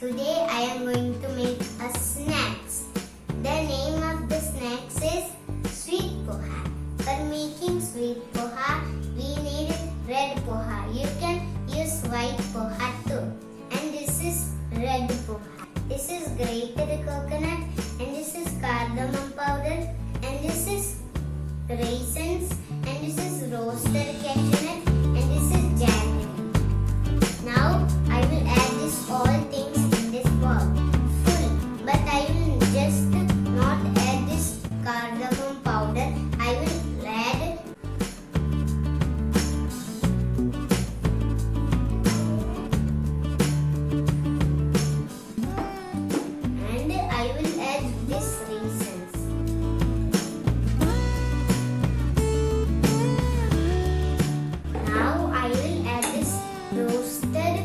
Today I am going to make a snacks. The name of the snacks is sweet poha. For making sweet poha, we need red poha. You can use white poha too. And this is red poha. This is grated coconut, and this is cardamom powder, and this is raisins, and this is roasted cashew nut, and this is jaggery. Now I will add this all things in this bowl full, but I will just not add this cardamom powder. I will add and I will add this raisins. Now I will add this roasted